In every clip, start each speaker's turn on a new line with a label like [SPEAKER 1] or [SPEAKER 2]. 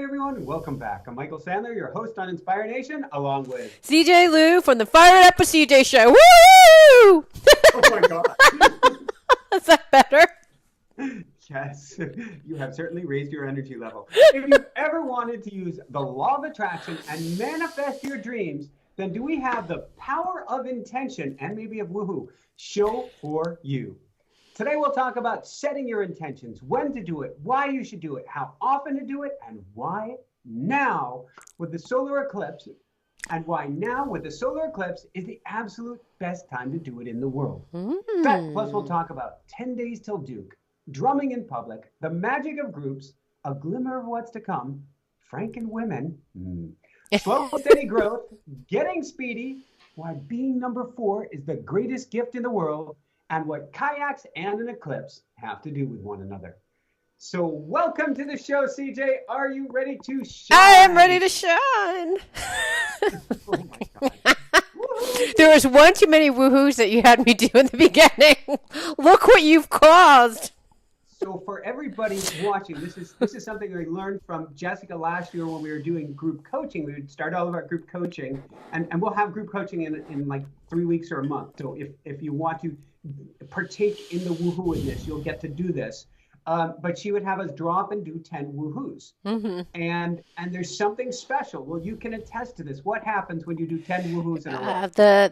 [SPEAKER 1] Hi, everyone, and welcome back. I'm Michael Sandler, your host on Inspire Nation, along with
[SPEAKER 2] CJ Lou from the Fired Up with CJ show. Woo!
[SPEAKER 1] Oh my God.
[SPEAKER 2] Is that better?
[SPEAKER 1] Yes, you have certainly raised your energy level. If you've ever wanted to use the law of attraction and manifest your dreams, then do we have the power of intention and maybe of woohoo show for you. Today we'll talk about setting your intentions, when to do it, why you should do it, how often to do it, and why now with the solar eclipse, and why now with the solar eclipse is the absolute best time to do it in the world. Plus we'll talk about 10 days till Duke, drumming in public, the magic of groups, a glimmer of what's to come, Franken women, slow steady growth, getting speedy, why being number 4 is the greatest gift in the world, and what kayaks and an eclipse have to do with one another. So welcome to the show, CJ. Are you ready to shine?
[SPEAKER 2] I am ready to shine.
[SPEAKER 1] Oh my God.
[SPEAKER 2] There was one too many woohoos that you had me do in the beginning. Look what you've caused.
[SPEAKER 1] So for everybody watching, this is something we learned from Jessica last year when we were doing group coaching. We would start all of our group coaching, and we'll have group coaching in like 3 weeks or a month. So if you want to partake in the woohoo in this, you'll get to do this. But she would have us draw up and do 10 woohoos. And there's something special. Well, you can attest to this. What happens when you do 10 woohoos in a row?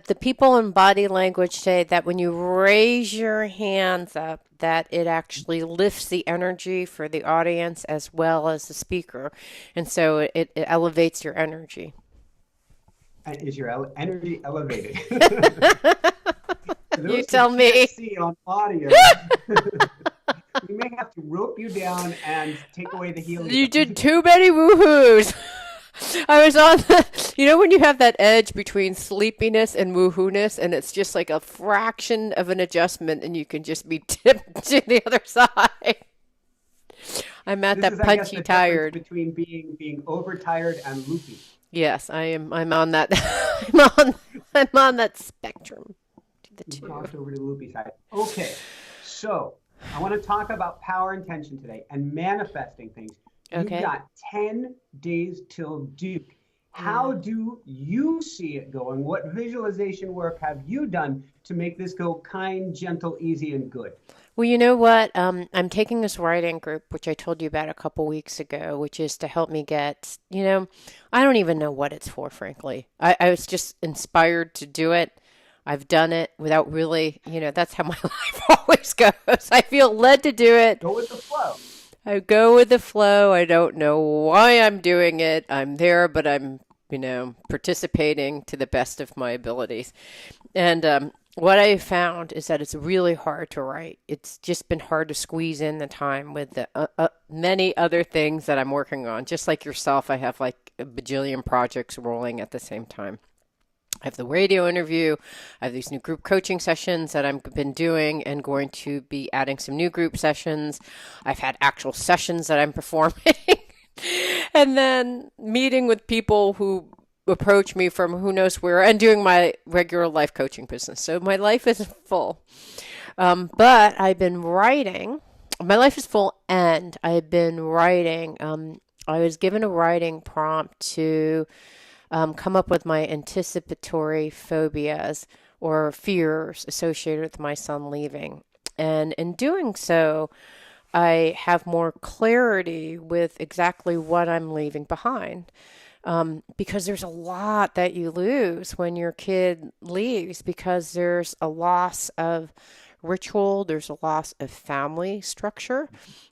[SPEAKER 2] The people in body language say that when you raise your hands up, that it actually lifts the energy for the audience as well as the speaker. And so it elevates your energy.
[SPEAKER 1] And is your energy elevated?
[SPEAKER 2] You tell me.
[SPEAKER 1] See on audio. We may have to rope you down and take away the helium.
[SPEAKER 2] You did too many woohoos. I was on when you have that edge between sleepiness and woohooness, and it's just like a fraction of an adjustment, and you can just be tipped to the other side. I'm at that punchy tired.
[SPEAKER 1] Between being overtired and loopy.
[SPEAKER 2] Yes, I am. I'm on that. I'm on that spectrum.
[SPEAKER 1] You crossed over to the loopy side. Okay, so I want to talk about power intention today and manifesting things.
[SPEAKER 2] Okay.
[SPEAKER 1] You've got 10 days till Duke. How do you see it going? What visualization work have you done to make this go kind, gentle, easy, and good?
[SPEAKER 2] Well, you know what? I'm taking this writing group, which I told you about a couple weeks ago, which is to help me get, I don't even know what it's for, frankly. I was just inspired to do it. I've done it without really, that's how my life always goes. I feel led to do it.
[SPEAKER 1] Go with the flow.
[SPEAKER 2] I go with the flow. I don't know why I'm doing it. I'm there, but I'm, participating to the best of my abilities. And what I found is that it's really hard to write. It's just been hard to squeeze in the time with the many other things that I'm working on. Just like yourself, I have like a bajillion projects rolling at the same time. I have the radio interview. I have these new group coaching sessions that I've been doing and going to be adding some new group sessions. I've had actual sessions that I'm performing and then meeting with people who approach me from who knows where and doing my regular life coaching business. So my life is full. But I've been writing. My life is full and I've been writing. I was given a writing prompt to come up with my anticipatory phobias or fears associated with my son leaving. And in doing so, I have more clarity with exactly what I'm leaving behind. Because there's a lot that you lose when your kid leaves because there's a loss of ritual, there's a loss of family structure,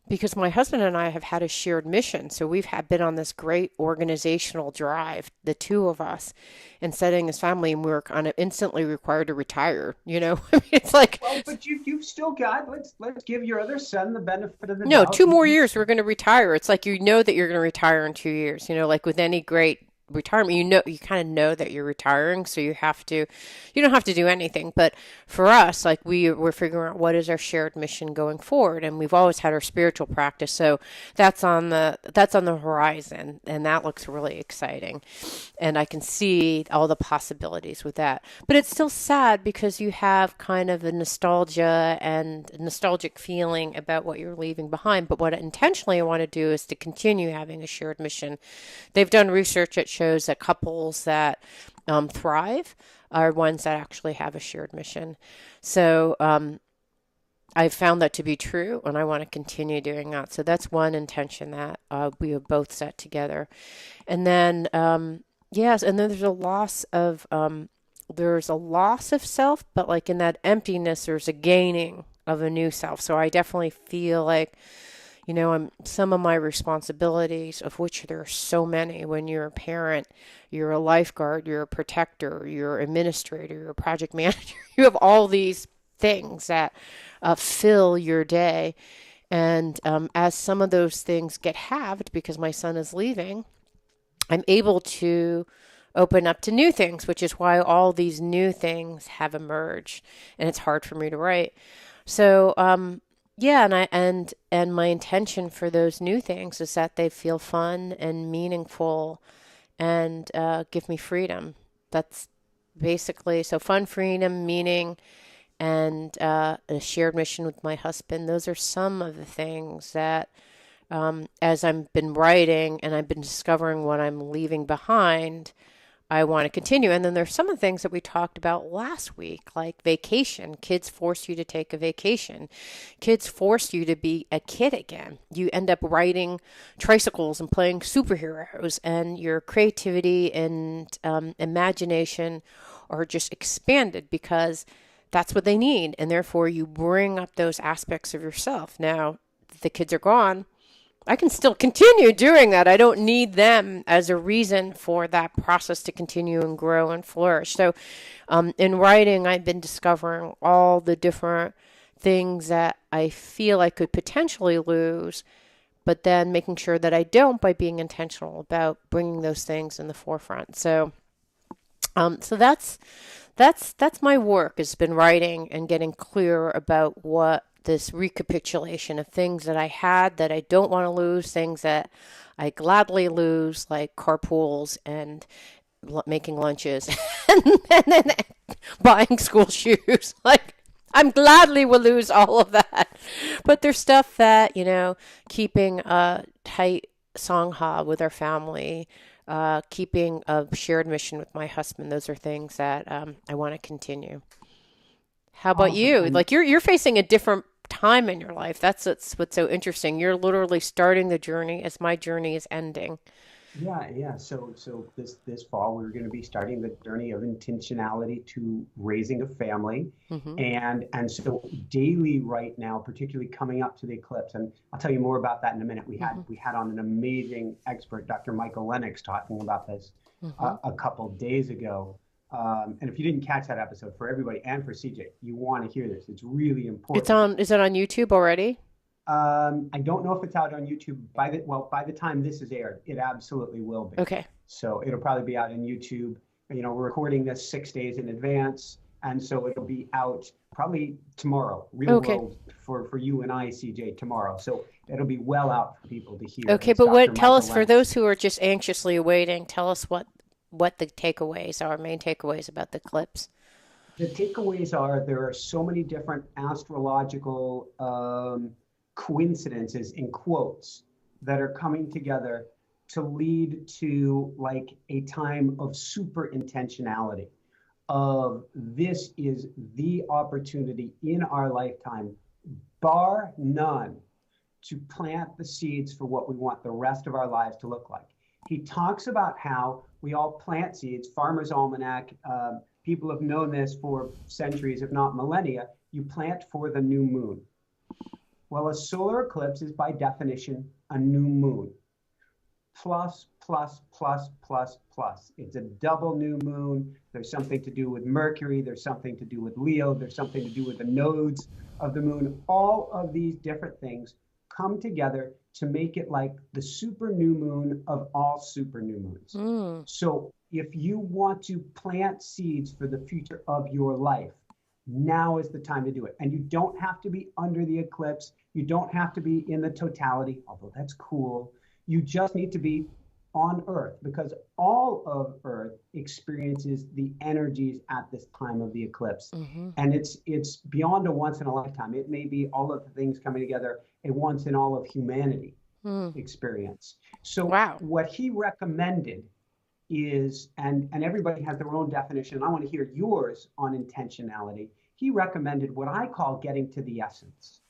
[SPEAKER 2] because my husband and I have had a shared mission. So we've been on this great organizational drive, the two of us, and setting this family, and we're kind of instantly required to retire. It's like,
[SPEAKER 1] well, but you've still got. Let's give your other son the benefit of the
[SPEAKER 2] no,
[SPEAKER 1] doubt.
[SPEAKER 2] 2 more years we're going to retire. It's like that you're going to retire in 2 years. Like with any great retirement, you kind of know that you're retiring, so you don't have to do anything. But for us, like we're figuring out what is our shared mission going forward, and we've always had our spiritual practice, so that's on the horizon, and that looks really exciting, and I can see all the possibilities with that. But it's still sad because you have kind of a nostalgia and nostalgic feeling about what you're leaving behind. But what intentionally I want to do is to continue having a shared mission. They've done research that shows that couples that thrive are ones that actually have a shared mission. So I've found that to be true, and I want to continue doing that. So that's one intention that we have both set together. And then, yes, and then there's a loss of self, but like in that emptiness, there's a gaining of a new self. So I definitely feel like, some of my responsibilities, of which there are so many when you're a parent, you're a lifeguard, you're a protector, you're an administrator, you're a project manager. You have all these things that fill your day. And as some of those things get halved because my son is leaving, I'm able to open up to new things, which is why all these new things have emerged. And it's hard for me to write. So, yeah, and my intention for those new things is that they feel fun and meaningful and give me freedom. That's basically so fun, freedom, meaning, and a shared mission with my husband. Those are some of the things that, as I've been writing and I've been discovering what I'm leaving behind, I want to continue. And then there's some of the things that we talked about last week, like vacation. Kids force you to take a vacation. Kids force you to be a kid again. You end up riding tricycles and playing superheroes, and your creativity and imagination are just expanded because that's what they need. And therefore, you bring up those aspects of yourself. Now, the kids are gone. I can still continue doing that. I don't need them as a reason for that process to continue and grow and flourish. So in writing, I've been discovering all the different things that I feel I could potentially lose, but then making sure that I don't by being intentional about bringing those things in the forefront. So that's my work, has been writing and getting clear about what this recapitulation of things that I had that I don't want to lose, things that I gladly lose, like carpools and making lunches and then buying school shoes. Like, I'm gladly will lose all of that. But there's stuff that, keeping a tight sangha with our family, keeping a shared mission with my husband. Those are things that I want to continue. How about
[SPEAKER 1] Awesome.
[SPEAKER 2] you?
[SPEAKER 1] And
[SPEAKER 2] Like you're facing a different time in your life. That's what's so interesting. You're literally starting the journey as my journey is ending.
[SPEAKER 1] yeah. So this fall we're going to be starting the journey of intentionality to raising a family,
[SPEAKER 2] Hmm.
[SPEAKER 1] and so daily right now, particularly coming up to the eclipse, and I'll tell you more about that in a minute. We had
[SPEAKER 2] Hmm.
[SPEAKER 1] we had on an amazing expert, Dr. Michael Lennox, talking about this
[SPEAKER 2] Hmm.
[SPEAKER 1] a couple days ago. And if you didn't catch that episode, for everybody and for CJ, you want to hear this. It's really important.
[SPEAKER 2] Is it on YouTube already?
[SPEAKER 1] I don't know if it's out on YouTube by the time this is aired, it absolutely will be.
[SPEAKER 2] Okay.
[SPEAKER 1] So it'll probably be out on YouTube. We're recording this 6 days in advance, and so it'll be out probably tomorrow, real
[SPEAKER 2] Okay.
[SPEAKER 1] world for you and I, CJ, tomorrow. So it'll be well out for people to hear.
[SPEAKER 2] Okay,
[SPEAKER 1] It's
[SPEAKER 2] but
[SPEAKER 1] Dr.
[SPEAKER 2] tell
[SPEAKER 1] Michael
[SPEAKER 2] us, for
[SPEAKER 1] Lennox.
[SPEAKER 2] those who are just anxiously awaiting, tell us what the takeaways are, main takeaways about the eclipse.
[SPEAKER 1] The takeaways are there are so many different astrological coincidences in quotes that are coming together to lead to like a time of super intentionality of this is the opportunity in our lifetime, bar none, to plant the seeds for what we want the rest of our lives to look like. He talks about how we all plant seeds. Farmer's Almanac, people have known this for centuries, if not millennia. You plant for the new moon. Well, a solar eclipse is by definition a new moon. Plus, plus, plus, plus, plus. It's a double new moon. There's something to do with Mercury. There's something to do with Leo. There's something to do with the nodes of the moon. All of these different things come together to make it like the super new moon of all super new moons.
[SPEAKER 2] Mm.
[SPEAKER 1] So if you want to plant seeds for the future of your life, now is the time to do it. And you don't have to be under the eclipse. You don't have to be in the totality, although that's cool. You just need to be on Earth, because all of Earth experiences the energies at this time of the eclipse.
[SPEAKER 2] Mm-hmm.
[SPEAKER 1] And it's beyond a once in a lifetime. It may be all of the things coming together, a once in all of humanity experience. So
[SPEAKER 2] Wow.
[SPEAKER 1] what he recommended is, and everybody has their own definition, and I want to hear yours on intentionality. He recommended what I call getting to the essence,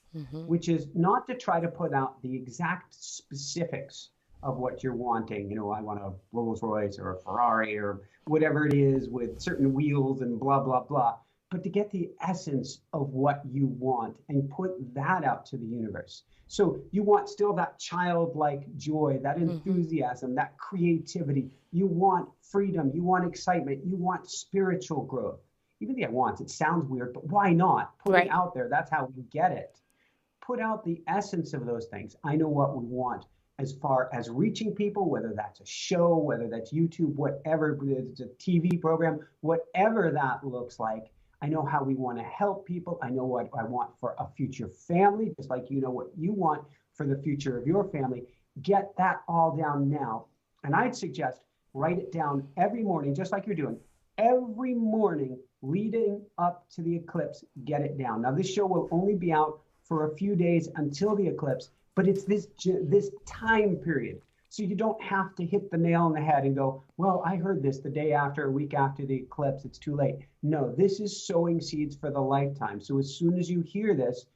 [SPEAKER 1] which is not to try to put out the exact specifics of what you're wanting. You know, I want a Rolls Royce or a Ferrari or whatever it is with certain wheels and blah, blah, blah, but to get the essence of what you want and put that out to the universe. So you want still that childlike joy, that enthusiasm, that creativity. You want freedom, you want excitement, you want spiritual growth. Even the wants, it sounds weird, but why not? Put it out there. That's how we get it. Put out the essence of those things. I know what we want as far as reaching people, whether that's a show, whether that's YouTube, whatever, it's a TV program, whatever that looks like. I know how we want to help people. I know what I want for a future family, just like you know what you want for the future of your family. Get that all down now. And I'd suggest write it down every morning, just like you're doing. Every morning leading up to the eclipse, get it down. Now, this show will only be out for a few days until the eclipse, but it's this time period. So you don't have to hit the nail on the head and go, well, I heard this the day after, a week after the eclipse, it's too late. No, this is sowing seeds for the lifetime. So as soon as you hear this,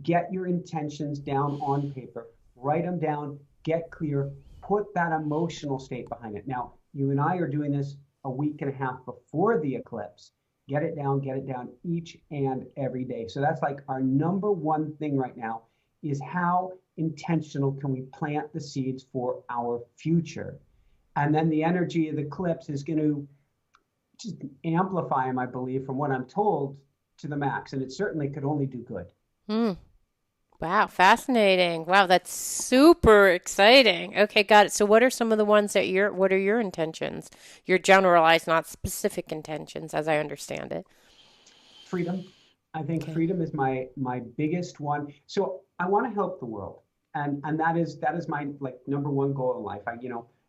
[SPEAKER 1] get your intentions down on paper, write them down, get clear, put that emotional state behind it. Now, you and I are doing this a week and a half before the eclipse. Get it down each and every day. So that's like our number one thing right now, is how intentional can we plant the seeds for our future? And then the energy of the eclipse is going to just amplify them, I believe, from what I'm told, to the max. And it certainly could only do good.
[SPEAKER 2] Wow, fascinating. Wow, that's super exciting. Okay, got it. So what are some of the ones that what are your intentions? Your generalized, not specific intentions, as I understand it.
[SPEAKER 1] Freedom. I think freedom is my biggest one. So I want to help the world. And that is my like number one goal in life. I,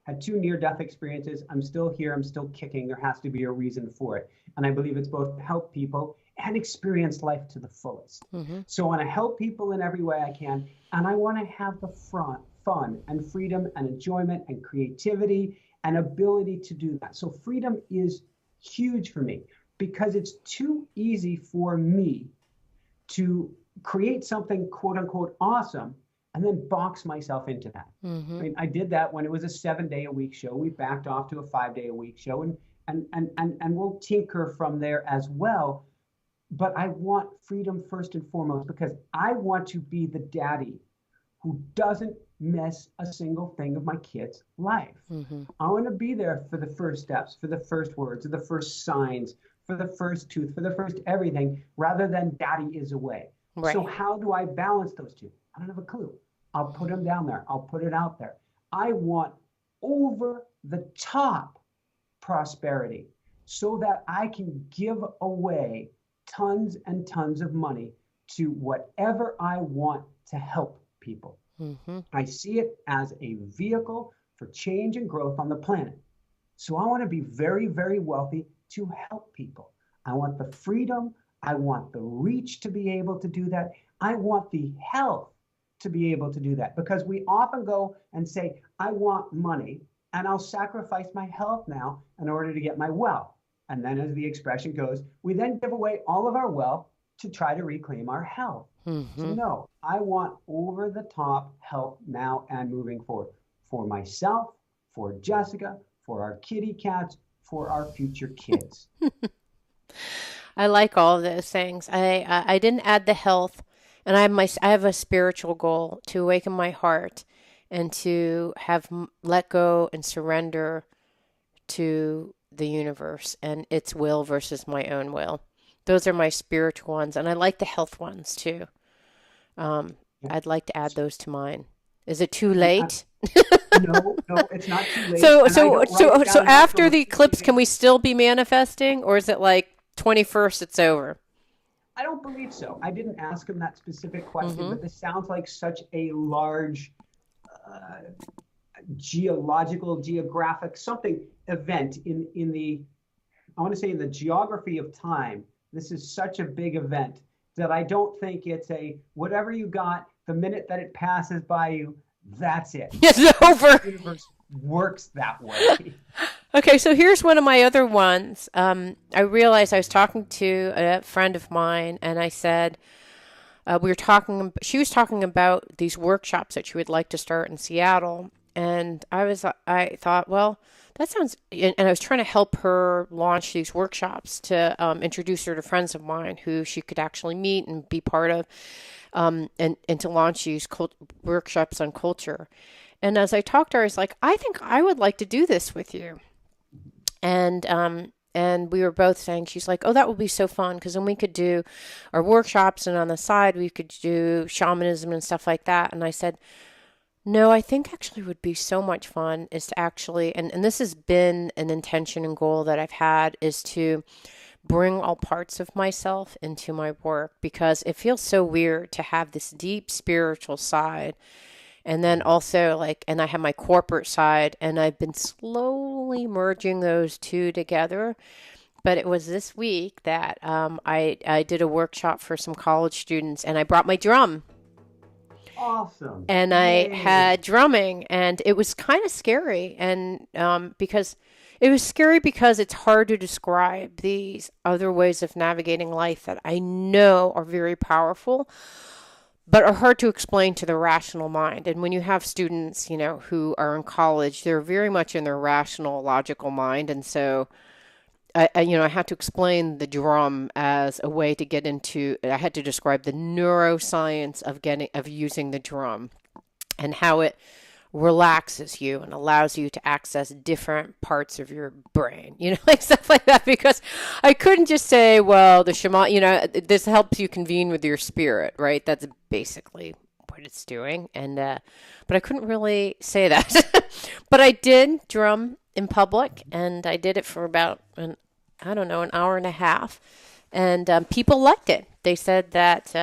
[SPEAKER 1] had 2 near-death experiences. I'm still here. I'm still kicking. There has to be a reason for it. And I believe it's both to help people and experience life to the fullest. So I want to help people in every way I can. And I want to have the fun and freedom and enjoyment and creativity and ability to do that. So freedom is huge for me, because it's too easy for me to create something quote unquote awesome and then box myself into that. I mean, I did that when it was a 7-day-a-week show. We backed off to a 5-day-a-week show, and we'll tinker from there as well. But I want freedom first and foremost, because I want to be the daddy who doesn't miss a single thing of my kid's life. I want to be there for the first steps, for the first words, for the first signs, for the first tooth, for the first everything, rather than daddy is away. So how do I balance those two? I don't have a clue. I'll put them down there. I'll put it out there. I want over the top prosperity so that I can give away tons and tons of money to whatever I want to help people. I see it as a vehicle for change and growth on the planet. So I want to be very, very wealthy to help people. I want the freedom. I want the reach to be able to do that. I want the health to be able to do that, because we often go and say, I want money and I'll sacrifice my health now in order to get my wealth. And then, as the expression goes, we then give away all of our wealth to try to reclaim our health. So no, I want over the top health now and moving forward, for myself, for Jessica, for our kitty cats, for our future kids.
[SPEAKER 2] I like all of those things. I didn't add the health, and I have a spiritual goal to awaken my heart and to have let go and surrender to the universe and its will versus my own will. Those are my spiritual ones, and I like the health ones too. I'd like to add those to mine. Is it too
[SPEAKER 1] I,
[SPEAKER 2] late?
[SPEAKER 1] no, no, it's not too late,
[SPEAKER 2] So
[SPEAKER 1] and I
[SPEAKER 2] so
[SPEAKER 1] don't write
[SPEAKER 2] so
[SPEAKER 1] it
[SPEAKER 2] so
[SPEAKER 1] down enough to
[SPEAKER 2] after the
[SPEAKER 1] repeat
[SPEAKER 2] eclipse, can
[SPEAKER 1] again.
[SPEAKER 2] we still be manifesting, or is it like 21st it's over?
[SPEAKER 1] I don't believe so. I didn't ask him that specific question,
[SPEAKER 2] Mm-hmm.
[SPEAKER 1] but this sounds like such a large uh, geological, geographic, something event in the, I want to say in the geography of time. This is such a big event that I don't think it's a whatever you got the minute that it passes by you, that's it. I
[SPEAKER 2] It's
[SPEAKER 1] don't think
[SPEAKER 2] over.
[SPEAKER 1] the universe works that way.
[SPEAKER 2] Okay, so here's one of my other ones. I realized I was talking to a friend of mine, and I said we were talking. She was talking about these workshops that she would like to start in Seattle, and I thought, well, that sounds. And I was trying to help her launch these workshops to introduce her to friends of mine who she could actually meet and be part of, and to launch these workshops on culture. And as I talked to her, I was like, I think I would like to do this with you. And we were both saying, she's like, oh, that would be so fun because then we could do our workshops and on the side we could do shamanism and stuff like that. And I said, no, I think actually would be so much fun is to actually, and this has been an intention and goal that I've had, is to bring all parts of myself into my work because it feels so weird to have this deep spiritual side and then also like, and I have my corporate side, and I've been slowly merging those two together. But it was this week that I did a workshop for some college students, and I brought my drum,
[SPEAKER 1] Awesome.
[SPEAKER 2] and I
[SPEAKER 1] Yay.
[SPEAKER 2] had drumming, and it was kind of scary, and because it was scary because it's hard to describe these other ways of navigating life that I know are very powerful but are hard to explain to the rational mind. And when you have students, who are in college, they're very much in their rational, logical mind. And so I had to explain the drum as a way to get into, I had to describe the neuroscience of using the drum and how it relaxes you and allows you to access different parts of your brain, like stuff like that. Because I couldn't just say, well, the shaman, this helps you convene with your spirit, right? That's basically what it's doing. And, but I couldn't really say that. But I did drum in public and I did it for about, I don't know, an hour and a half. And people liked it. They said that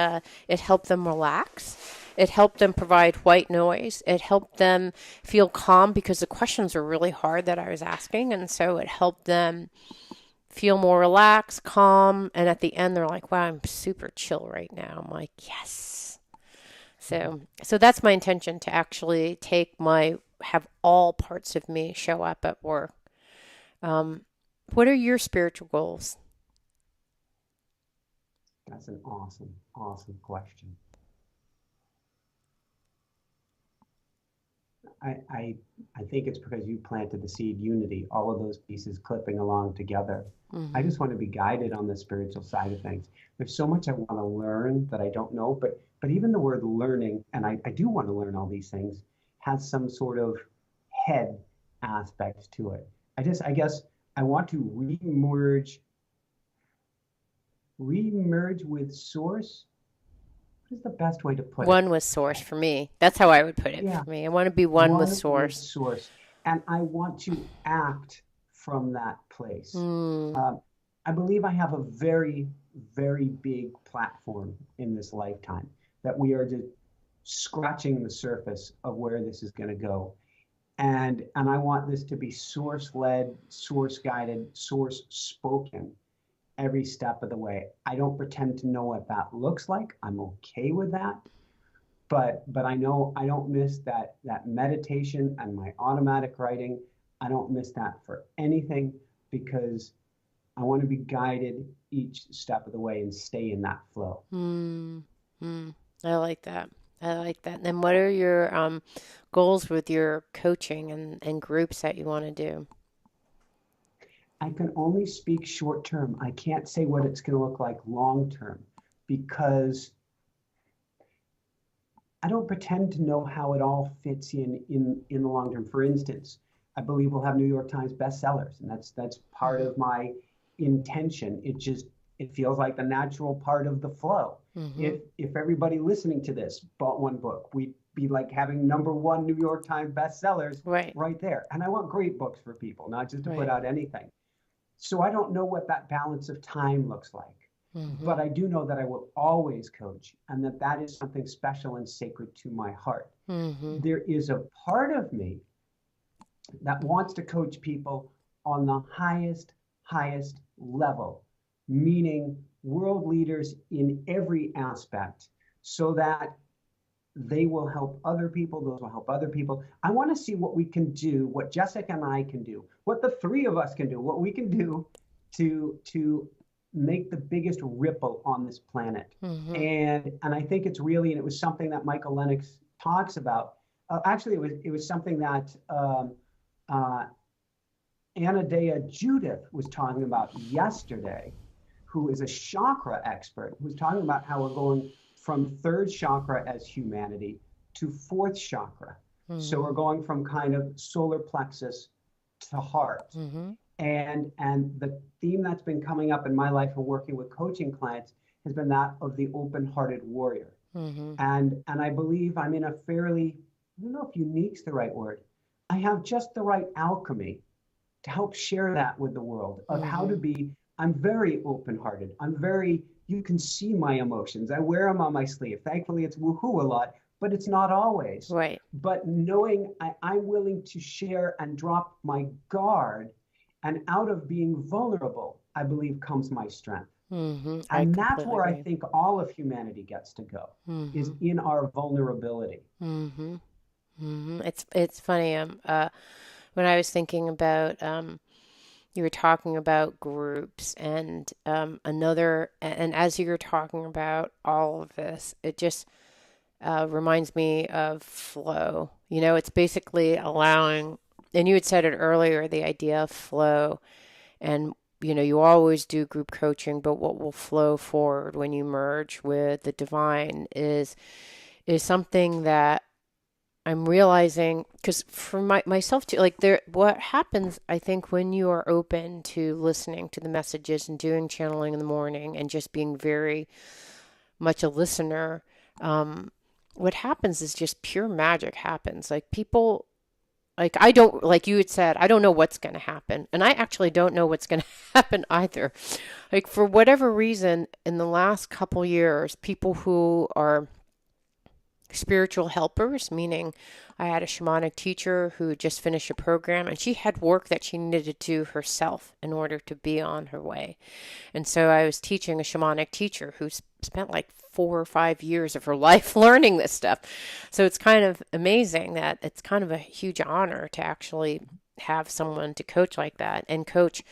[SPEAKER 2] it helped them relax. It helped them provide white noise. It helped them feel calm because the questions were really hard that I was asking. And so it helped them feel more relaxed, calm. And at the end, they're like, wow, I'm super chill right now. I'm like, yes. So that's my intention to actually have all parts of me show up at work. What are your spiritual goals?
[SPEAKER 1] That's an awesome, awesome question. I think it's because you planted the seed unity, all of those pieces clipping along together. I
[SPEAKER 2] Mm-hmm.
[SPEAKER 1] just want to be guided on the spiritual side of things. There's so much I want to learn that I don't know, but even the word learning, and I do want to learn all these things, has some sort of head aspect to it. I guess I want to remerge with source. What is the best way to put it?
[SPEAKER 2] One with source for me. That's how I would put it
[SPEAKER 1] Yeah,
[SPEAKER 2] for me. I want to be one with
[SPEAKER 1] one with
[SPEAKER 2] source.
[SPEAKER 1] source, and I want to act from that place.
[SPEAKER 2] Mm,
[SPEAKER 1] Um, I believe I have a very, very big platform in this lifetime that we are just scratching the surface of where this is going to go. And I want this to be source led, source guided, source spoken every step of the way. I don't pretend to know what that looks like. I'm okay with that. But I know I don't miss that meditation and my automatic writing. I don't miss that for anything because I want to be guided each step of the way and stay in that flow.
[SPEAKER 2] mm, mm. I like that. I like that. And what are your goals with your coaching and groups that you want to do?
[SPEAKER 1] I can only speak short term. I can't say what it's going to look like long term because I don't pretend to know how it all fits in the long term. For instance, I believe we'll have New York Times bestsellers, and that's part
[SPEAKER 2] Mm-hmm.
[SPEAKER 1] of my intention. It feels like the natural part of the flow.
[SPEAKER 2] Mm-hmm.
[SPEAKER 1] If everybody listening to this bought one book, be like having #1 New York Times bestsellers
[SPEAKER 2] Right.
[SPEAKER 1] right there. And I want great books for people, not just to put
[SPEAKER 2] Right.
[SPEAKER 1] out anything. So I don't know what that balance of time looks like.
[SPEAKER 2] Mm-hmm.
[SPEAKER 1] But I do know that I will always coach, and that that is something special and sacred to my heart.
[SPEAKER 2] Mm-hmm.
[SPEAKER 1] There is a part of me that wants to coach people on the highest level, meaning world leaders in every aspect, so that they will help other people, those will help other people. I want to see what we can do, what Jessica and I can do, what the three of us can do, what we can do to make the biggest ripple on this planet.
[SPEAKER 2] Mm-hmm.
[SPEAKER 1] And I think it's really, and it was something that Michael Lennox talks about. Actually, it was something that uh, Anna Dea Judith was talking about yesterday, who is a chakra expert, who's talking about how we're going from third chakra as humanity to fourth chakra.
[SPEAKER 2] Mm-hmm.
[SPEAKER 1] So we're going from kind of solar plexus to heart.
[SPEAKER 2] Mm-hmm.
[SPEAKER 1] And the theme that's been coming up in my life and working with coaching clients has been that of the open-hearted warrior.
[SPEAKER 2] Mm-hmm.
[SPEAKER 1] And I believe I'm in a fairly, I don't know if unique's the right word. I have just the right alchemy to help share that with the world of how to be. I'm very open-hearted. You can see my emotions. I wear them on my sleeve. Thankfully, it's woohoo a lot, but it's not always.
[SPEAKER 2] Right.
[SPEAKER 1] But knowing I'm willing to share and drop my guard, and out of being vulnerable, I believe, comes my strength.
[SPEAKER 2] Mm-hmm.
[SPEAKER 1] And that's where I think all of humanity gets to go, is in our vulnerability.
[SPEAKER 2] Mm-hmm. Mm-hmm. It's funny. When I was thinking about, you were talking about groups and and as you were talking about all of this, it just reminds me of flow. It's basically allowing, and you had said it earlier, the idea of flow. And, you always do group coaching, but what will flow forward when you merge with the divine is something that I'm realizing, because for myself too, like what happens, I think, when you are open to listening to the messages and doing channeling in the morning and just being very much a listener, what happens is just pure magic happens. Like people, like I don't, like you had said, I don't know what's going to happen. And I actually don't know what's going to happen either. Like for whatever reason, in the last couple years, people who are spiritual helpers, meaning I had a shamanic teacher who just finished a program and she had work that she needed to do herself in order to be on her way. And so I was teaching a shamanic teacher who spent like 4 or 5 years of her life learning this stuff. So it's kind of amazing that it's kind of a huge honor to actually have someone to coach like that and coach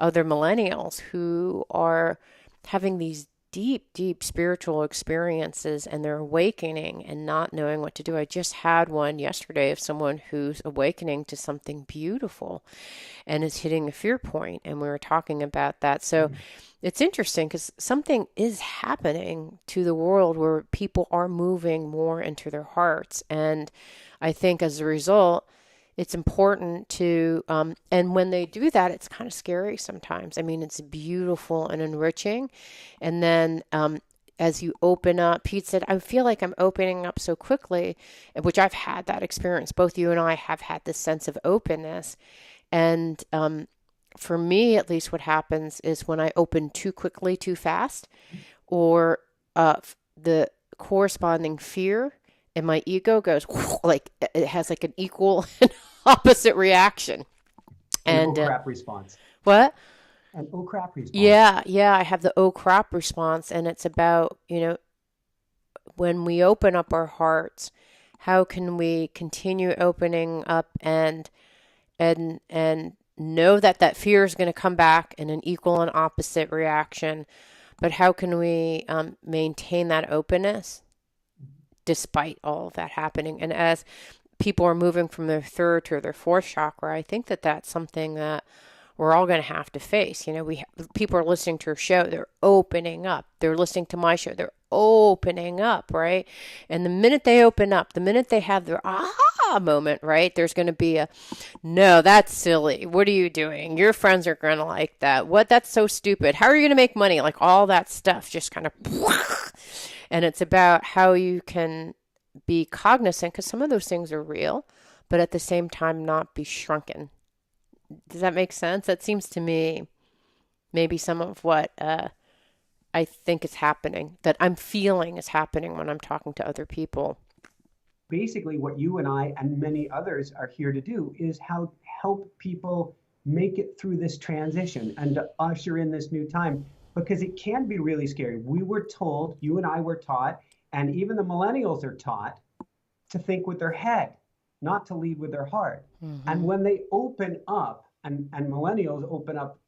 [SPEAKER 2] other millennials who are having these deep spiritual experiences and they're awakening and not knowing what to do. I just had one yesterday of someone who's awakening to something beautiful and is hitting a fear point, and we were talking about that. So it's interesting because something is happening to the world where people are moving more into their hearts, and I think as a result it's important to, and when they do that, it's kind of scary sometimes. I mean, it's beautiful and enriching. And then as you open up, Pete said, I feel like I'm opening up so quickly, which I've had that experience. Both you and I have had this sense of openness. And for me, at least, what happens is when I open too quickly, too fast, or the corresponding fear and my ego goes like it has like an equal and opposite reaction.
[SPEAKER 1] And oh crap response.
[SPEAKER 2] What?
[SPEAKER 1] An oh crap response.
[SPEAKER 2] Yeah, I have the oh crap response, and it's about, when we open up our hearts, how can we continue opening up and know that fear is going to come back in an equal and opposite reaction, but how can we maintain that openness despite all of that happening? And as people are moving from their third to their fourth chakra, I think that that's something that we're all going to have to face. People are listening to a show, they're opening up. They're listening to my show, they're opening up, right? And the minute they open up, the minute they have their aha moment, right, there's going to be a, no, that's silly. What are you doing? Your friends are going to like that. What? That's so stupid. How are you going to make money? Like all that stuff just kind of, and it's about how you can be cognizant, because some of those things are real, but at the same time not be shrunken. Does that make sense? That seems to me maybe some of what I think is happening, that I'm feeling is happening when I'm talking to other people.
[SPEAKER 1] Basically what you and I and many others are here to do is how help people make it through this transition and to usher in this new time, because it can be really scary. We were told, you and I were taught, and even the millennials are taught to think with their head, not to lead with their heart. And
[SPEAKER 2] Mm-hmm.
[SPEAKER 1] when they open up, and millennials open up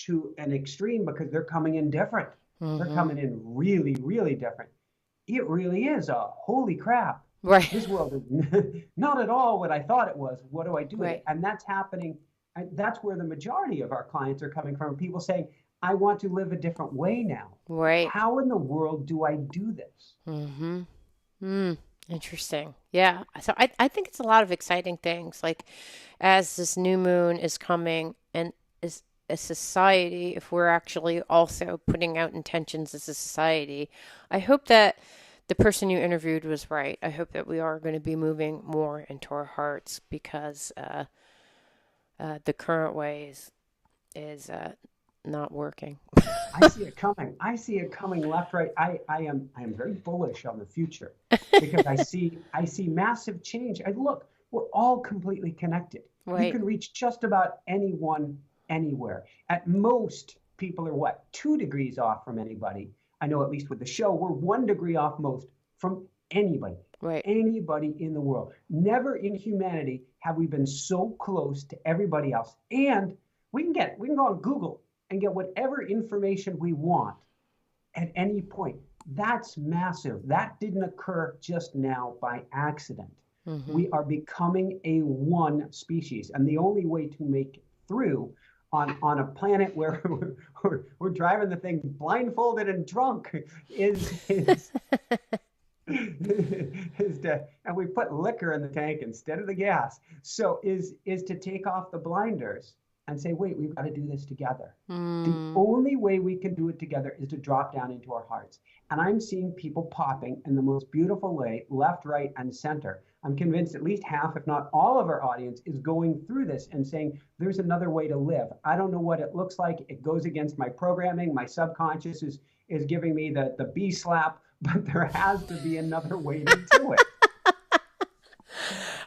[SPEAKER 1] to an extreme because they're coming in different. They're
[SPEAKER 2] Mm-hmm.
[SPEAKER 1] coming in really, really different. It really is a holy crap.
[SPEAKER 2] Right.
[SPEAKER 1] This world is not at all what I thought it was. What do I do with it?
[SPEAKER 2] Right.
[SPEAKER 1] And that's happening. And that's where the majority of our clients are coming from. People saying, I want to live a different way now.
[SPEAKER 2] Right.
[SPEAKER 1] How in the world do I do this?
[SPEAKER 2] Mm-hmm. Mm. Interesting. Yeah. So I think it's a lot of exciting things. Like as this new moon is coming and as a society, if we're actually also putting out intentions as a society, I hope that the person you interviewed was right. I hope that we are going to be moving more into our hearts because the current way is not working.
[SPEAKER 1] I see it coming. I see it coming left, right. I am very bullish on the future because I see massive change. And look, we're all completely connected. You
[SPEAKER 2] Right.
[SPEAKER 1] can reach just about anyone anywhere. At most, people are what, 2 degrees off from anybody. I know at least with the show, we're 1 degree off most from anybody.
[SPEAKER 2] Right.
[SPEAKER 1] Anybody in the world. Never in humanity have we been so close to everybody else. And we can go on Google and get whatever information we want at any point. That's massive. That didn't occur just now by accident.
[SPEAKER 2] Mm-hmm.
[SPEAKER 1] We are becoming a one species, and the only way to make it through on a planet where we're driving the thing blindfolded and drunk is and we put liquor in the tank instead of the gas. So is to take off the blinders and say, wait, we've got to do this together. The
[SPEAKER 2] Mm.
[SPEAKER 1] only way we can do it together is to drop down into our hearts. And I'm seeing people popping in the most beautiful way, left, right, and center. I'm convinced at least half, if not all of our audience is going through this and saying, there's another way to live. I don't know what it looks like. It goes against my programming. My subconscious is giving me the B slap, but there has to be another way to do it.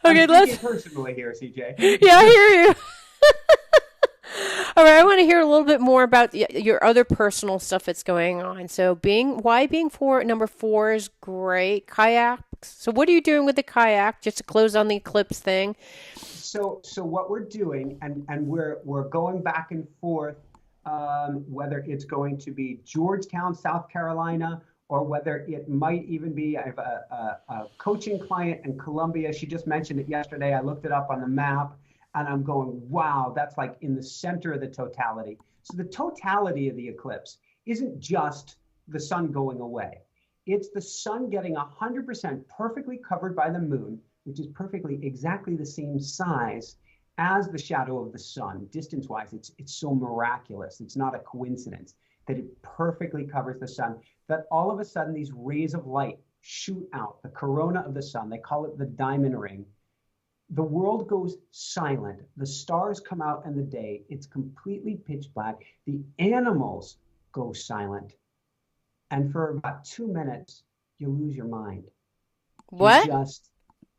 [SPEAKER 1] I'm
[SPEAKER 2] Okay,
[SPEAKER 1] speaking
[SPEAKER 2] let's.
[SPEAKER 1] personally here, CJ.
[SPEAKER 2] Yeah, I hear you. All right, I want to hear a little bit more about your other personal stuff that's going on. So, being four, number four is great. Kayaks. So, what are you doing with the kayak? Just to close on the eclipse thing.
[SPEAKER 1] So what we're doing, and we're going back and forth, whether it's going to be Georgetown, South Carolina, or whether it might even be, I have a coaching client in Columbia. She just mentioned it yesterday. I looked it up on the map, and I'm going, wow, that's like in the center of the totality. So the totality of the eclipse isn't just the sun going away. It's the sun getting 100% perfectly covered by the moon, which is perfectly exactly the same size as the shadow of the sun. Distance-wise, it's so miraculous. It's not a coincidence that it perfectly covers the sun, that all of a sudden these rays of light shoot out, the corona of the sun. They call it the diamond ring. The world goes silent. The stars come out in the day. It's completely pitch black. The animals go silent. And for about 2 minutes, you lose your mind. You
[SPEAKER 2] What?
[SPEAKER 1] just,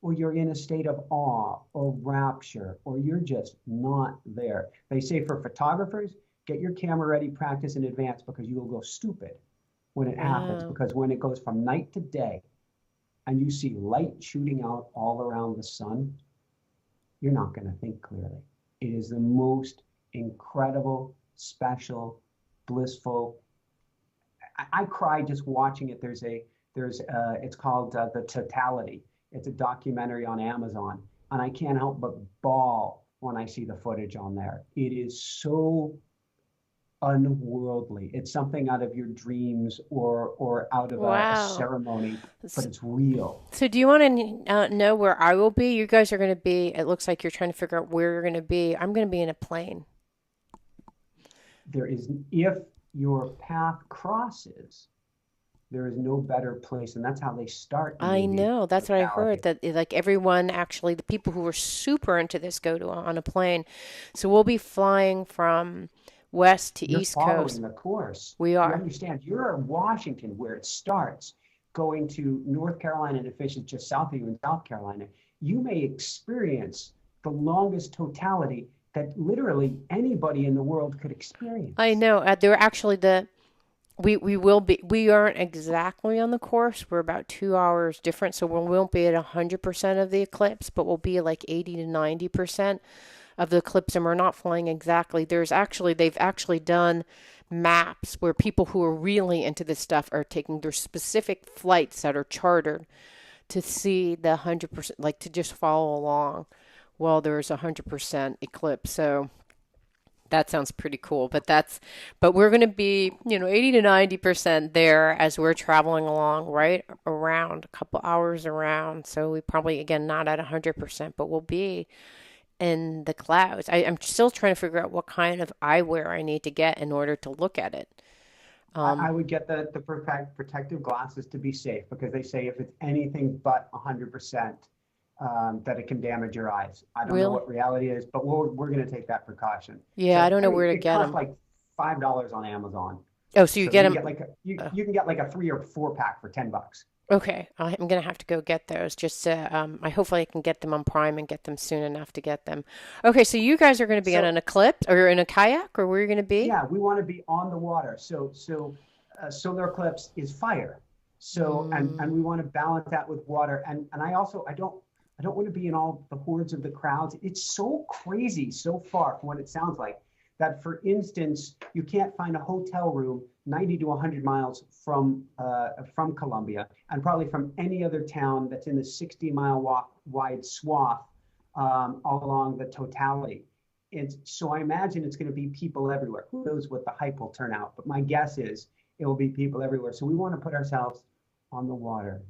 [SPEAKER 1] or you're in a state of awe or rapture, or you're just not there. They say for photographers, get your camera ready, practice in advance, because you will go stupid when it happens.
[SPEAKER 2] Wow.
[SPEAKER 1] Because when it goes from night to day and you see light shooting out all around the sun, you're not going to think clearly. It is the most incredible, special, blissful. I cry just watching it. It's called The Totality. It's a documentary on Amazon, and I can't help but bawl when I see the footage on there. It is so unworldly. It's something out of your dreams or out of a
[SPEAKER 2] Wow.
[SPEAKER 1] ceremony, but
[SPEAKER 2] S-
[SPEAKER 1] it's real.
[SPEAKER 2] So, do you want to know where I will be? You guys are going to be, it looks like you're trying to figure out where you're going to be. I'm going to be in a plane.
[SPEAKER 1] If your path crosses There is no better place, and that's how they start the
[SPEAKER 2] I
[SPEAKER 1] movie
[SPEAKER 2] know. That's what I heard.
[SPEAKER 1] Totality.
[SPEAKER 2] That like everyone actually, the people who were super into this go to on a plane. So we'll be flying from west to
[SPEAKER 1] You're
[SPEAKER 2] east coast.
[SPEAKER 1] following the course.
[SPEAKER 2] We
[SPEAKER 1] You
[SPEAKER 2] are.
[SPEAKER 1] understand? You're in Washington, where it starts, going to North Carolina, and it finishes just south of you in South Carolina. You may experience the longest totality that literally anybody in the world could
[SPEAKER 2] I
[SPEAKER 1] experience.
[SPEAKER 2] know. They're actually we will be, we aren't exactly on the course. We're about 2 hours different, so we won't be at 100% of the eclipse, but we'll be like 80 to 90% of the eclipse, and we're not flying exactly. They've actually done maps where people who are really into this stuff are taking their specific flights that are chartered to see the 100%, like to just follow along while there's 100% eclipse. So that sounds pretty cool. But we're going to be, 80 to 90% there as we're traveling along, right around a couple hours around. So we probably, again, not at 100%, but we'll be in the clouds. I'm still trying to figure out what kind of eyewear I need to get in order to look at it.
[SPEAKER 1] I would get the protective glasses to be safe, because they say if it's anything but 100%, that it can damage your eyes. I don't know
[SPEAKER 2] Really?
[SPEAKER 1] what reality is, but we're going to take that precaution.
[SPEAKER 2] Yeah, I
[SPEAKER 1] So
[SPEAKER 2] don't
[SPEAKER 1] I
[SPEAKER 2] know
[SPEAKER 1] mean,
[SPEAKER 2] where to
[SPEAKER 1] it
[SPEAKER 2] get
[SPEAKER 1] costs
[SPEAKER 2] them.
[SPEAKER 1] like $5 on Amazon.
[SPEAKER 2] Oh, so you
[SPEAKER 1] So
[SPEAKER 2] get
[SPEAKER 1] you can
[SPEAKER 2] them.
[SPEAKER 1] get like
[SPEAKER 2] Oh,
[SPEAKER 1] you can get like a 3 or 4 pack for $10.
[SPEAKER 2] okay, I'm gonna have to go get those. Just to, I hopefully I can get them on Prime and get them soon enough to get them. Okay, so you guys are going to be on
[SPEAKER 1] So
[SPEAKER 2] an eclipse or in a kayak, or where are you going to be?
[SPEAKER 1] yeah, we want to be on the water. Solar eclipse is fire. So and
[SPEAKER 2] Mm,
[SPEAKER 1] we want to balance that with water. And I don't want to be in all the hordes of the crowds. It's so crazy so far from what it sounds like, that, for instance, you can't find a hotel room 90 to 100 miles from Columbia, and probably from any other town that's in the 60-mile wide swath, all along the totality. And so I imagine it's going to be people everywhere. Who knows what the hype will turn out? But my guess is it will be people everywhere. So we want to put ourselves on the water,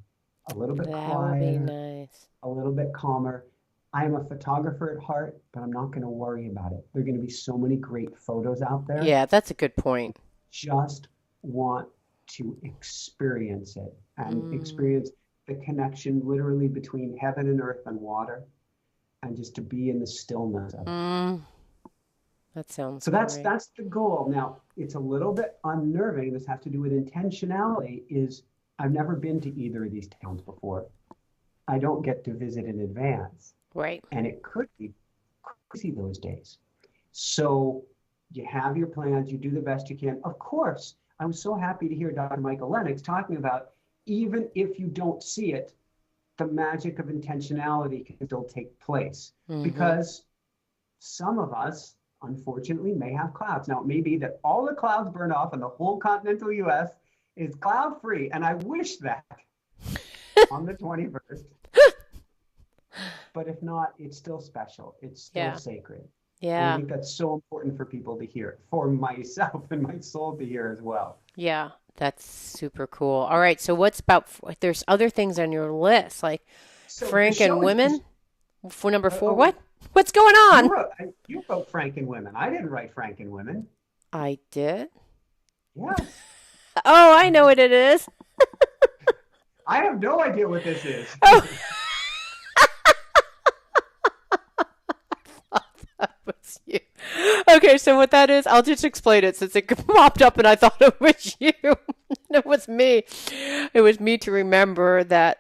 [SPEAKER 1] a little bit
[SPEAKER 2] that will be
[SPEAKER 1] quieter,
[SPEAKER 2] nice.
[SPEAKER 1] a little bit calmer. I am a photographer at heart, but I'm not going to worry about it. There are going to be so many great photos out there.
[SPEAKER 2] Yeah, that's a good point.
[SPEAKER 1] Just want to experience it, and
[SPEAKER 2] Mm,
[SPEAKER 1] experience the connection literally between heaven and earth and water, and just to be in the stillness of it.
[SPEAKER 2] mm, that sounds
[SPEAKER 1] So that's
[SPEAKER 2] great.
[SPEAKER 1] that's the goal. Now, it's a little bit unnerving. This has to do with intentionality. Is I've never been to either of these towns before. I don't get to visit in advance,
[SPEAKER 2] Right.
[SPEAKER 1] and it could be crazy those days. So you have your plans, you do the best you can. Of course, I was so happy to hear Dr. Michael Lennox talking about, even if you don't see it, the magic of intentionality can still take place,
[SPEAKER 2] Mm-hmm.
[SPEAKER 1] because some of us, unfortunately, may have clouds. Now, it may be that all the clouds burn off and the whole continental US is cloud free. And I wish that on the 21st. But if not, it's still special. It's still
[SPEAKER 2] Yeah.
[SPEAKER 1] sacred. And I
[SPEAKER 2] Yeah.
[SPEAKER 1] think that's so important for people to hear, for myself and my soul to hear as well.
[SPEAKER 2] Yeah. That's super cool. All right. So what's about, there's other things on your list, like
[SPEAKER 1] So the
[SPEAKER 2] Frank and
[SPEAKER 1] show is
[SPEAKER 2] women for number four.
[SPEAKER 1] oh,
[SPEAKER 2] What? What's going on?
[SPEAKER 1] you wrote Frank and Women. I didn't write Frank and Women.
[SPEAKER 2] I did.
[SPEAKER 1] Yes.
[SPEAKER 2] Oh, I know what it is.
[SPEAKER 1] I have no idea what this is.
[SPEAKER 2] Oh, that was you. Okay, so what that is, I'll just explain it since it popped up and I thought it was you. It was me. It was me to remember that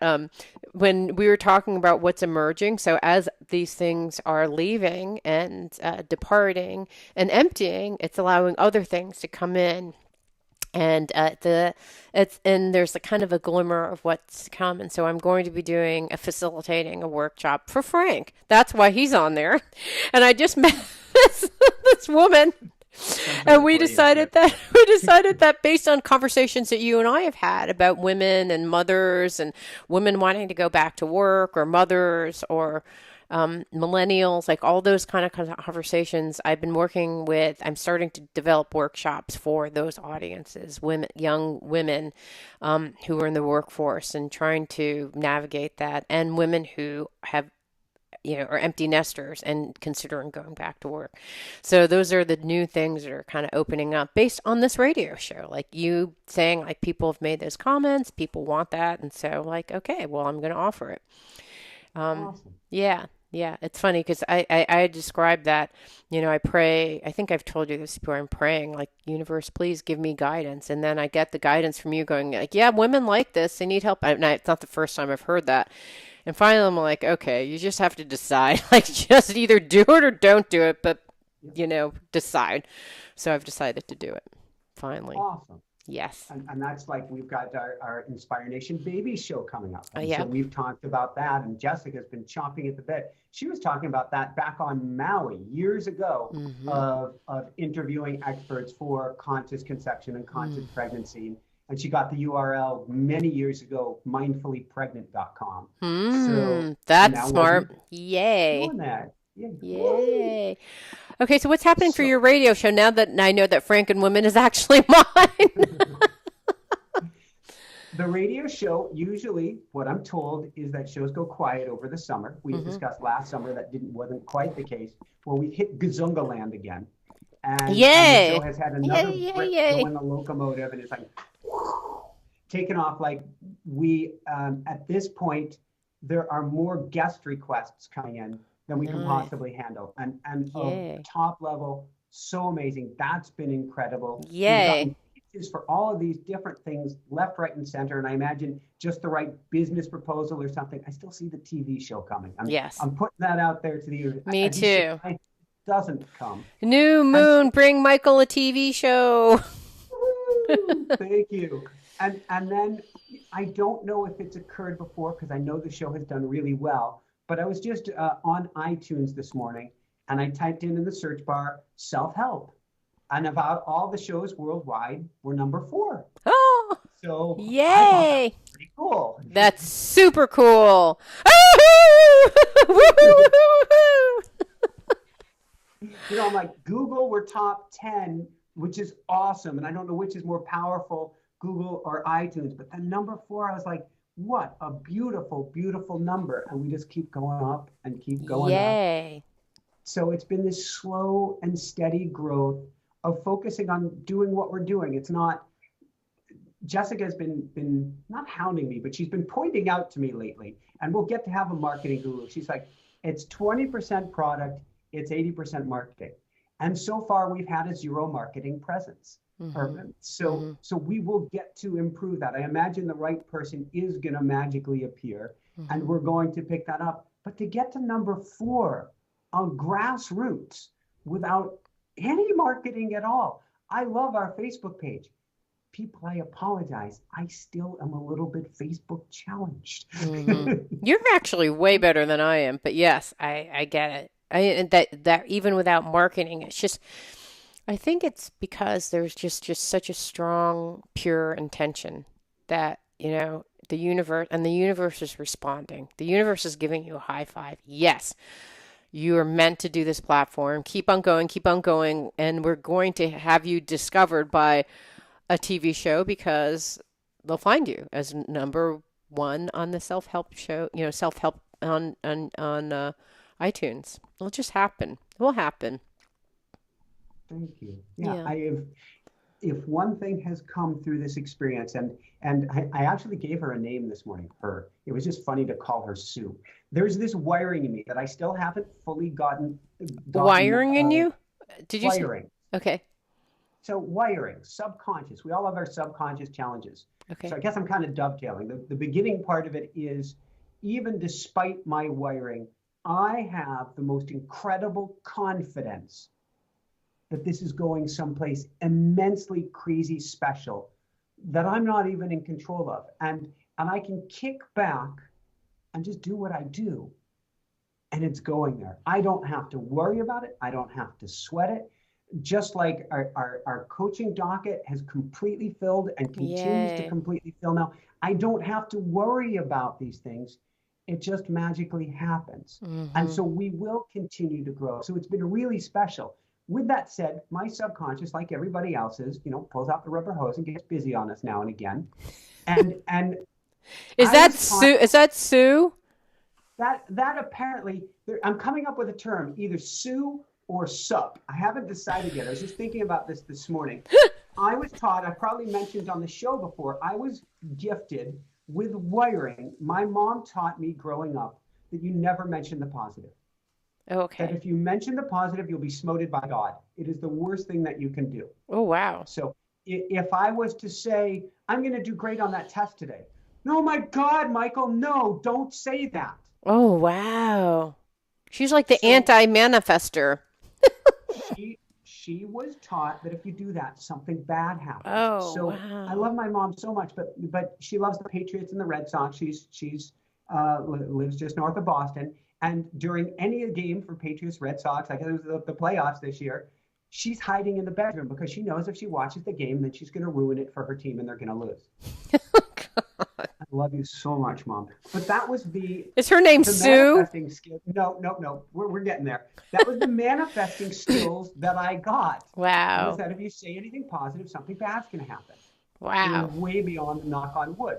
[SPEAKER 2] when we were talking about what's emerging, so as these things are leaving and departing and emptying, it's allowing other things to come in. And there's a kind of a glimmer of what's to come, and so I'm going to be doing facilitating a workshop for Frank. That's why he's on there, and I just met this woman, and
[SPEAKER 1] Sometimes
[SPEAKER 2] we
[SPEAKER 1] coincidence.
[SPEAKER 2] decided that we decided that based on conversations that you and I have had about women and mothers and women wanting to go back to work or mothers or millennials, like all those kind of conversations. I'm starting to develop workshops for those audiences, women, young women who are in the workforce and trying to navigate that, and women who have or empty nesters and considering going back to work. So those are the new things that are kind of opening up based on this radio show. Like you saying, like people have made those comments, people want that. And so like, okay, well, I'm going to offer it.
[SPEAKER 1] Awesome.
[SPEAKER 2] Yeah. Yeah. It's funny because I described that, I pray, I think I've told you this before, I'm praying like, universe, please give me guidance. And then I get the guidance from you going like, yeah, women like this. They need help. It's not the first time I've heard that. And finally, I'm like, okay, you just have to decide. Like, just either do it or don't do it, but, decide. So I've decided to do it, finally.
[SPEAKER 1] Awesome.
[SPEAKER 2] Yes.
[SPEAKER 1] And that's like we've got our Inspire Nation Baby show coming up. And
[SPEAKER 2] yeah.
[SPEAKER 1] So we've talked about that, and Jessica's been chomping at the bit. She was talking about that back on Maui years ago of interviewing experts for conscious conception and conscious pregnancy. And she got the URL many years ago, mindfullypregnant.com.
[SPEAKER 2] So that's smart. Yay.
[SPEAKER 1] That. Yeah.
[SPEAKER 2] Yay. Okay, so what's happening for your radio show now that I know that Franken Women is actually mine?
[SPEAKER 1] The radio show, usually what I'm told is that shows go quiet over the summer. We discussed last summer that wasn't quite the case. Well, we hit Gazunga land again. And the show has had another brick go in the locomotive, and it's like taken off. Like we, at this point, there are more guest requests coming in than we can possibly handle. And top level, so amazing. That's been incredible.
[SPEAKER 2] Yay.
[SPEAKER 1] Pitches for all of these different things, left, right, and center. And I imagine just the right business proposal or something. I still see the TV show coming. I'm putting that out there to the universe.
[SPEAKER 2] Me too.
[SPEAKER 1] It doesn't come.
[SPEAKER 2] New Moon, bring Michael a TV show.
[SPEAKER 1] Thank you. And then I don't know if it's occurred before because I know the show has done really well, but I was just on iTunes this morning and I typed in the search bar self-help, and about all the shows worldwide, we're number 4.
[SPEAKER 2] Oh,
[SPEAKER 1] so
[SPEAKER 2] yay!
[SPEAKER 1] I thought that was pretty cool.
[SPEAKER 2] That's super cool.
[SPEAKER 1] I'm like, Google, we're top 10, which is awesome. And I don't know which is more powerful, Google or iTunes, but then number 4, I was like, what a beautiful, beautiful number. And we just keep going up and keep going
[SPEAKER 2] Yay.
[SPEAKER 1] Up. So it's been this slow and steady growth of focusing on doing what we're doing. It's not, Jessica's been not hounding me, but she's been pointing out to me lately, and we'll get to have a marketing guru. She's like, it's 20% product, it's 80% marketing. And so far we've had a 0 marketing presence. So we will get to improve that. I imagine the right person is going to magically appear, and we're going to pick that up. But to get to number 4 on grassroots without any marketing at all. I love our Facebook page. People, I apologize. I still am a little bit Facebook challenged.
[SPEAKER 2] You're actually way better than I am, but yes, I get it. That even without marketing, it's just, I think it's because there's just such a strong, pure intention that, the universe is responding. The universe is giving you a high five. Yes, you are meant to do this platform. Keep on going, and we're going to have you discovered by a TV show because they'll find you as number 1 on the self-help show, self-help on iTunes. It'll just happen. It will happen.
[SPEAKER 1] Thank you. Yeah. If one thing has come through this experience, and I actually gave her a name this morning, it was just funny to call her Sue. There's this wiring in me that I still haven't fully gotten
[SPEAKER 2] wiring in you? Did you
[SPEAKER 1] wiring?
[SPEAKER 2] Say? Okay.
[SPEAKER 1] So wiring, subconscious. We all have our subconscious challenges.
[SPEAKER 2] Okay.
[SPEAKER 1] So I guess I'm kind of dovetailing. The beginning part of it is, even despite my wiring, I have the most incredible confidence that this is going someplace immensely crazy special that I'm not even in control of. And I can kick back and just do what I do. And it's going there. I don't have to worry about it. I don't have to sweat it. Just like our coaching docket has completely filled and continues to completely fill now. I don't have to worry about these things. It just magically happens. And so we will continue to grow. So it's been really special. With that said, my subconscious, like everybody else's, pulls out the rubber hose and gets busy on us now and again. And
[SPEAKER 2] is that Sue? Is that Sue?
[SPEAKER 1] that apparently, I'm coming up with a term, either sue or sup. I haven't decided yet. I was just thinking about this morning. I was taught, I probably mentioned on the show before, I was gifted with wiring. My mom taught me growing up that you never mention the positive. That
[SPEAKER 2] Okay.
[SPEAKER 1] if you mention the positive, you'll be smoted by God. It is the worst thing that you can do.
[SPEAKER 2] Oh, wow.
[SPEAKER 1] So if I was to say, I'm going to do great on that test today. No, my God, Michael, no, don't say that.
[SPEAKER 2] Oh, wow. She's like the
[SPEAKER 1] So
[SPEAKER 2] anti-manifester.
[SPEAKER 1] she was taught that if you do that, something bad happens.
[SPEAKER 2] Oh,
[SPEAKER 1] So I
[SPEAKER 2] wow.
[SPEAKER 1] love my mom so much, but she loves the Patriots and the Red Sox. She's lives just north of Boston, and during any game for Patriots Red Sox, like it was the playoffs this year, she's hiding in the bedroom because she knows if she watches the game, then she's going to ruin it for her team and they're going to lose. I love you so much, Mom. But that was
[SPEAKER 2] Is her name
[SPEAKER 1] the
[SPEAKER 2] Sue?
[SPEAKER 1] manifesting skill. No, no, no. We're getting there. That was the manifesting skills that I got. Was
[SPEAKER 2] Wow.
[SPEAKER 1] that if you say anything positive, something bad's going to happen. It was
[SPEAKER 2] Wow.
[SPEAKER 1] way beyond the knock on wood.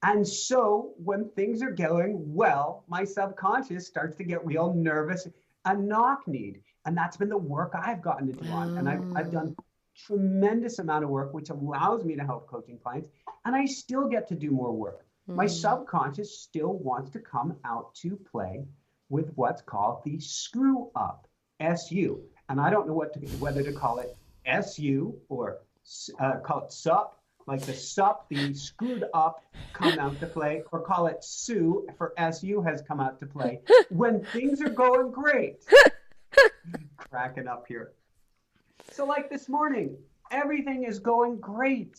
[SPEAKER 1] And so when things are going well, my subconscious starts to get real nervous, a knock need. And that's been the work I've gotten to do on. And I've done tremendous amount of work, which allows me to help coaching clients. And I still get to do more work. My subconscious still wants to come out to play with what's called the screw up, SU. And I don't know whether to call it SU or call it sup, like the sup, the screwed up come out to play, or call it Sue for SU has come out to play when things are going great. Cracking up here. So like this morning, everything is going great.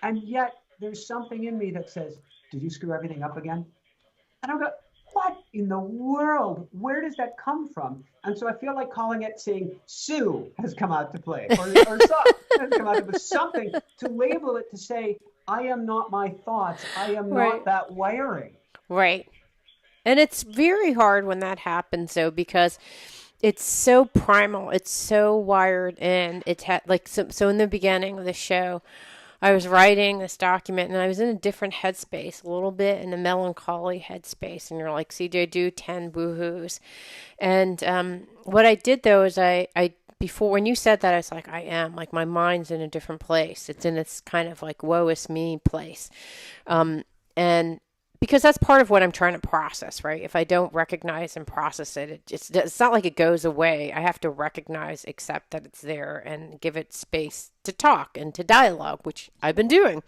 [SPEAKER 1] And yet there's something in me that says, did you screw everything up again? And I go, what in the world? Where does that come from? And so I feel like calling it, saying Sue has come out to play, or has come out to play, something to label it, to say, I am not my thoughts. I am
[SPEAKER 2] Right.
[SPEAKER 1] not that wiring.
[SPEAKER 2] Right. And it's very hard when that happens, though, because it's so primal. It's so wired in. It's like so in the beginning of the show, I was writing this document and I was in a different headspace, a little bit in a melancholy headspace. And you're like, CJ, do 10 woohoos. And what I did though is I before when you said that, I was like, I am like my mind's in a different place. It's in this kind of like woe is me place, and because that's part of what I'm trying to process, right? If I don't recognize and process it, it's not like it goes away. I have to recognize, accept that it's there, and give it space to talk and to dialogue, which I've been doing.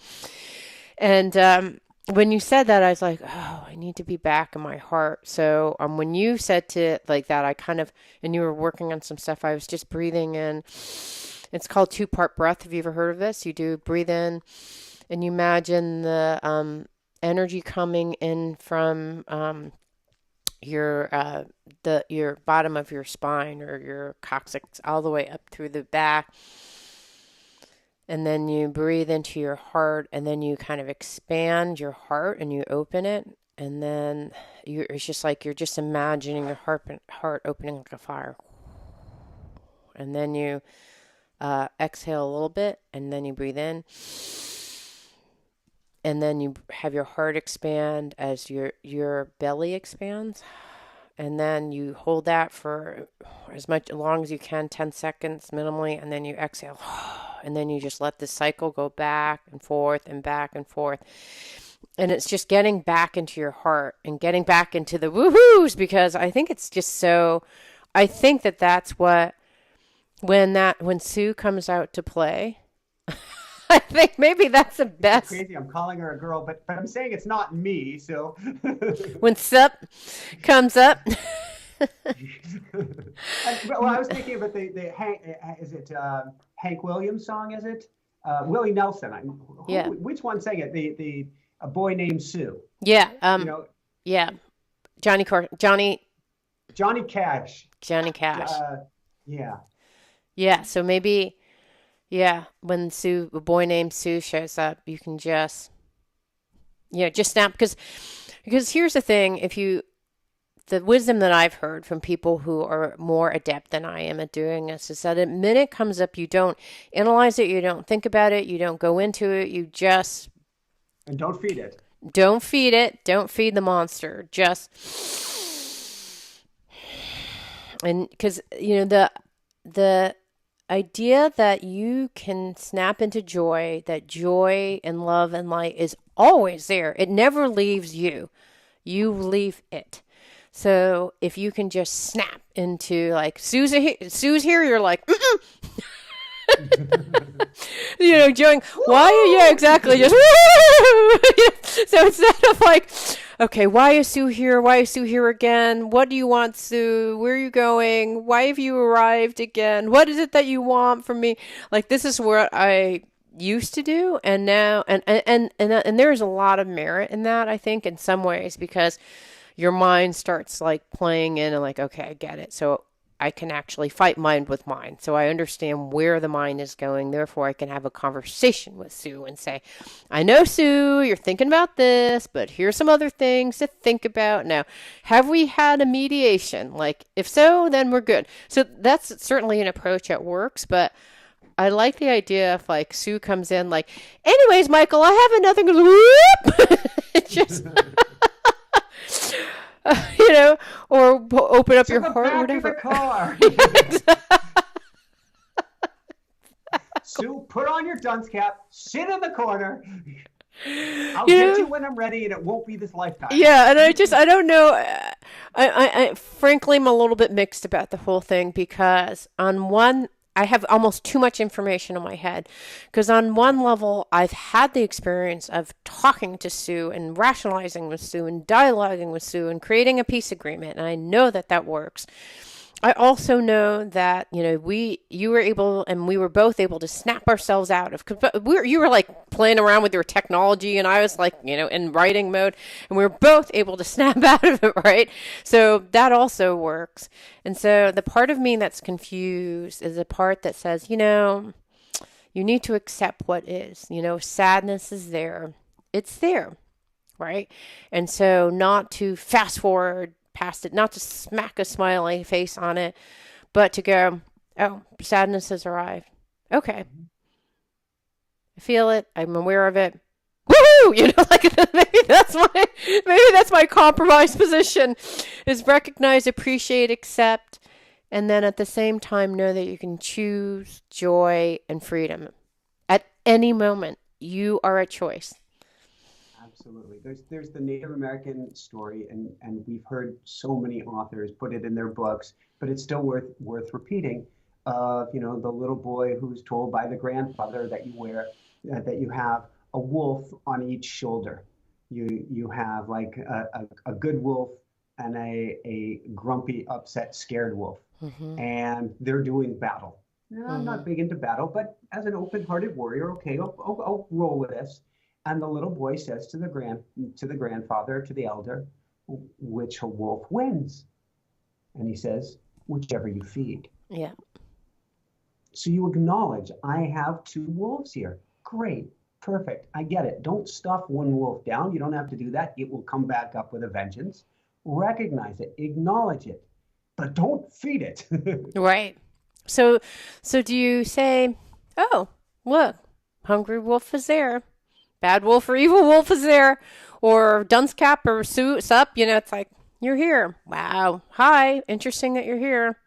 [SPEAKER 2] And when you said that, I was like, oh, I need to be back in my heart. So when you said to like that, I kind of, and you were working on some stuff, I was just breathing in. It's called two-part breath. Have you ever heard of this? You do breathe in and you imagine the energy coming in from your bottom of your spine or your coccyx all the way up through the back, and then you breathe into your heart, and then you kind of expand your heart and you open it, and then it's just like you're just imagining your heart opening like a fire, and then you exhale a little bit, and then you breathe in. And then you have your heart expand as your belly expands. And then you hold that for as long as you can, 10 seconds minimally, and then you exhale. And then you just let the cycle go back and forth and back and forth. And it's just getting back into your heart and getting back into the woohoos, because I think it's just so, I think that's what, when Sue comes out to play, I think maybe that's the best.
[SPEAKER 1] Crazy, I'm calling her a girl, but I'm saying it's not me. So
[SPEAKER 2] When Sup comes up.
[SPEAKER 1] well, I was thinking about the Hank. Is it Hank Williams song? Is it Willie Nelson?
[SPEAKER 2] Yeah.
[SPEAKER 1] Which one sang it? The A Boy Named Sue.
[SPEAKER 2] Yeah.
[SPEAKER 1] You know,
[SPEAKER 2] Yeah. Johnny
[SPEAKER 1] Cash.
[SPEAKER 2] Johnny Cash.
[SPEAKER 1] Yeah.
[SPEAKER 2] Yeah. So maybe, yeah, when a boy named Sue shows up, you can just snap, because here's the thing, the wisdom that I've heard from people who are more adept than I am at doing this is that the minute it comes up, you don't analyze it, you don't think about it, you don't go into it, you just...
[SPEAKER 1] And don't feed it.
[SPEAKER 2] Don't feed it. Don't feed the monster. Just, and because, the idea that you can snap into joy, that joy and love and light is always there. It never leaves you. You leave it. So if you can just snap into like Sue's here, you're like, mm-mm. Joing, why? Yeah, exactly. Just so instead of like, okay, why is Sue here? Why is Sue here again? What do you want, Sue? Where are you going? Why have you arrived again? What is it that you want from me? Like, this is what I used to do, and now, and there's a lot of merit in that, I think, in some ways, because your mind starts like playing in and like, okay, I get it. So I can actually fight mind with mind. So I understand where the mind is going. Therefore, I can have a conversation with Sue and say, I know, Sue, you're thinking about this, but here's some other things to think about. Now, have we had a mediation? Like, if so, then we're good. So that's certainly an approach that works, but I like the idea if like Sue comes in like, anyways, Michael, I have another whoop. It just or open up your heart or whatever.
[SPEAKER 1] The car. Sue, put on your dunce cap, sit in the corner. I'll get you when I'm ready, and it won't be this lifetime.
[SPEAKER 2] Yeah, and I don't know. I frankly, I'm a little bit mixed about the whole thing, because on one, I have almost too much information in my head, because on one level, I've had the experience of talking to Sue and rationalizing with Sue and dialoguing with Sue and creating a peace agreement, and I know that that works. I also know that, you were able, and we were both able to snap ourselves out of, you were like playing around with your technology, and I was like, in writing mode, and we were both able to snap out of it, right? So that also works. And so the part of me that's confused is the part that says, you need to accept what is, sadness is there. It's there, right? And so not to fast forward past it, not to smack a smiley face on it, but to go, oh, sadness has arrived. Okay. I feel it. I'm aware of it. Woohoo! Like maybe that's my compromise position, is recognize, appreciate, accept, and then at the same time know that you can choose joy and freedom. At any moment, you are a choice.
[SPEAKER 1] Absolutely. There's the Native American story, and we've heard so many authors put it in their books, but it's still worth repeating. The little boy who's told by the grandfather that you have a wolf on each shoulder. You have like a good wolf and a grumpy, upset, scared wolf, and they're doing battle. Now, I'm not big into battle, but as an open-hearted warrior, okay, I'll roll with this. And the little boy says to the grandfather, to the elder, which wolf wins? And he says, whichever you feed.
[SPEAKER 2] Yeah.
[SPEAKER 1] So you acknowledge, I have two wolves here. Great, perfect, I get it. Don't stuff one wolf down. You don't have to do that. It will come back up with a vengeance. Recognize it, acknowledge it, but don't feed it.
[SPEAKER 2] Right. So do you say, oh, look, hungry wolf is there. Bad wolf or evil wolf is there, or dunce cap or sup, it's like, you're here. Wow. Hi. Interesting that you're here.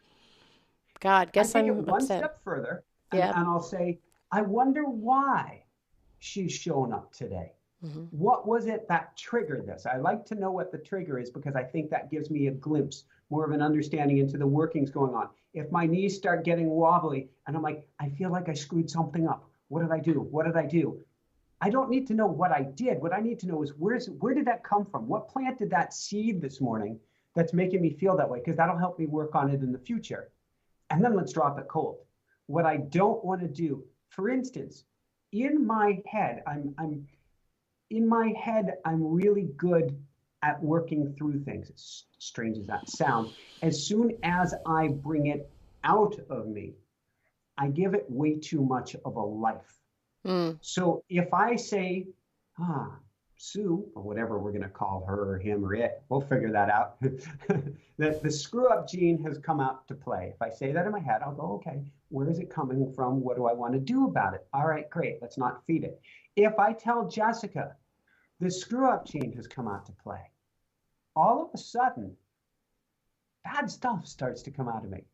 [SPEAKER 2] God, guess I'm upset.
[SPEAKER 1] One step further, and I'll say, I wonder why she's shown up today. What was it that triggered this? I like to know what the trigger is, because I think that gives me a glimpse, more of an understanding into the workings going on. If my knees start getting wobbly and I'm like, I feel like I screwed something up. What did I do? What did I do? I don't need to know what I did. What I need to know is where did that come from? What planted that seed this morning that's making me feel that way? Because that'll help me work on it in the future. And then let's drop it cold. What I don't want to do, for instance, in my head, I'm really good at working through things. As strange as that sounds. As soon as I bring it out of me, I give it way too much of a life. So if I say, Sue, or whatever we're going to call her or him or it, we'll figure that out, that the screw up gene has come out to play. If I say that in my head, I'll go, okay, where is it coming from? What do I want to do about it? All right, great. Let's not feed it. If I tell Jessica, the screw up chain has come out to play. All of a sudden, bad stuff starts to come out of me.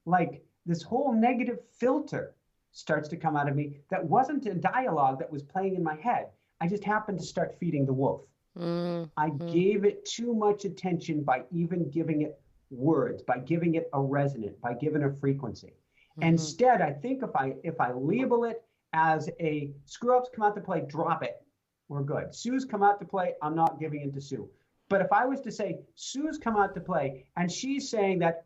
[SPEAKER 1] Like this whole negative filter starts to come out of me that wasn't a dialogue that was playing in my head. I just happened to start feeding the wolf. I gave it too much attention by even giving it words, by giving it a resonant, by giving a frequency. Instead, I think if I label it as a screw ups come out to play, drop it. We're good. Sue's come out to play. I'm not giving it to Sue. But if I was to say Sue's come out to play and she's saying that,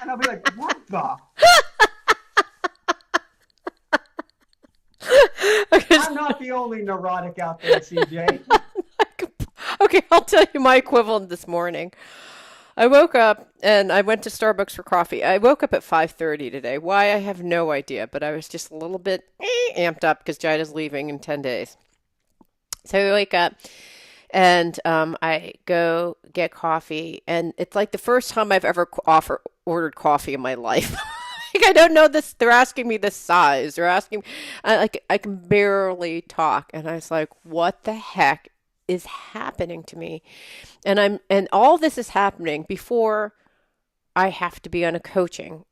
[SPEAKER 1] and I'll be like, what the? I'm not the only neurotic out there, CJ.
[SPEAKER 2] Okay, I'll tell you my equivalent this morning. I woke up and I went to Starbucks for coffee. I woke up at 5:30 today. Why, I have no idea, but I was just a little bit amped up because Jida's leaving in 10 days. So I wake up and I go get coffee, and it's like the first time I've ever ordered coffee in my life. Like, I don't know this. They're asking me the size. They're asking, like, I can barely talk, and I was like, "What the heck is happening to me?" And all this is happening before I have to be on a coaching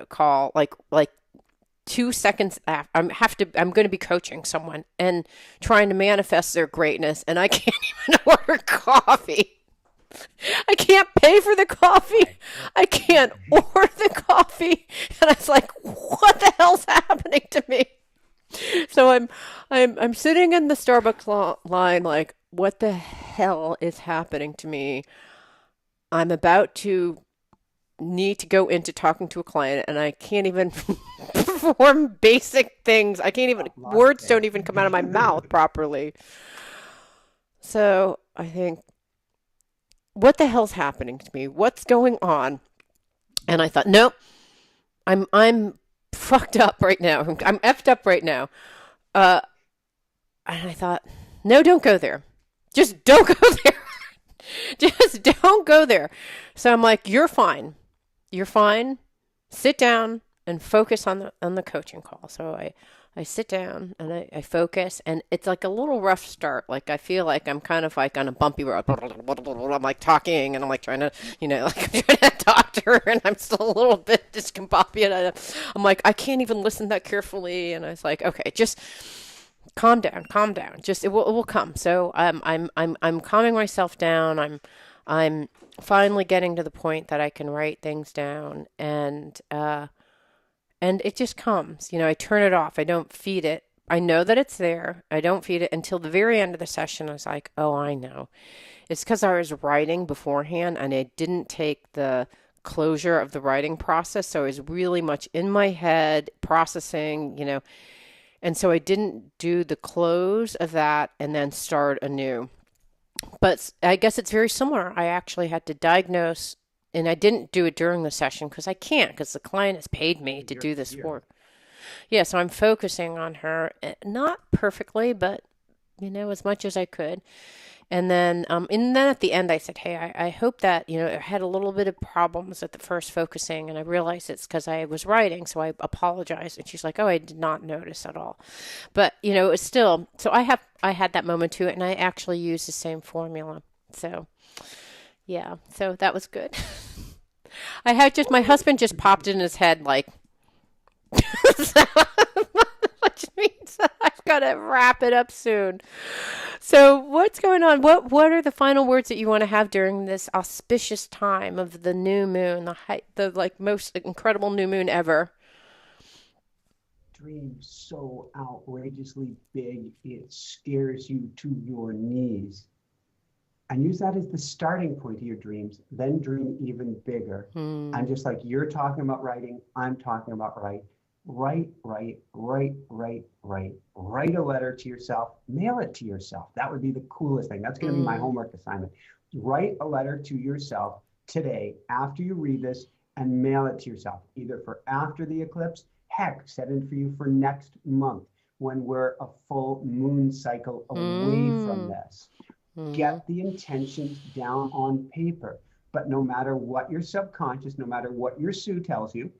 [SPEAKER 2] call. Like 2 seconds after, I'm going to be coaching someone and trying to manifest their greatness, and I can't even order coffee. I can't pay for the coffee. I can't order the coffee. And I was like, what the hell's happening to me? So I'm sitting in the Starbucks line like, what the hell is happening to me? I'm about to need to go into talking to a client, and I can't even perform basic things. I can't even, words don't even come out of my mouth properly. So I think, what the hell's happening to me? What's going on? And I thought, nope, I'm fucked up right now. I'm effed up right now. And I thought, no, don't go there. Just don't go there. Just don't go there. So I'm like, you're fine. You're fine. Sit down and focus on the coaching call. So I sit down and I focus, and it's like a little rough start. Like, I feel like I'm kind of like on a bumpy road. I'm like talking, and I'm like trying to, like I'm trying to talk to her, and I'm still a little bit discombobulated. I'm like, I can't even listen that carefully. And I was like, okay, just calm down. Just, it will come. So I'm calming myself down. I'm finally getting to the point that I can write things down, and it just comes. I turn it off. I don't feed it. I know that it's there. I don't feed it until the very end of the session. I was like, oh, I know. It's because I was writing beforehand, and I didn't take the closure of the writing process. So I was really much in my head processing, and so I didn't do the close of that and then start anew. But I guess it's very similar. I actually had to diagnose, and I didn't do it during the session because I can't, because the client has paid me to do this work. Yeah, so I'm focusing on her, not perfectly, but, as much as I could. And then at the end, I said, hey, I hope that, I had a little bit of problems at the first focusing, and I realized it's because I was writing, so I apologized. And she's like, oh, I did not notice at all. But, it was still, so I had that moment too, and I actually used the same formula. So, yeah, so that was good. My husband just popped in his head like, which means I've got to wrap it up soon. So what's going on? What are the final words that you want to have during this auspicious time of the new moon, the most incredible new moon ever?
[SPEAKER 1] Dream so outrageously big it scares you to your knees. And use that as the starting point of your dreams. Then dream even bigger. And just like you're talking about writing, I'm talking about write. Write a letter to yourself, mail it to yourself. That would be the coolest thing. That's going to be my homework assignment. Write a letter to yourself today after you read this, and mail it to yourself, either for after the eclipse. Heck, set it for you for next month when we're a full moon cycle away from this. Get the intentions down on paper. But no matter what your subconscious, no matter what your Sue tells you,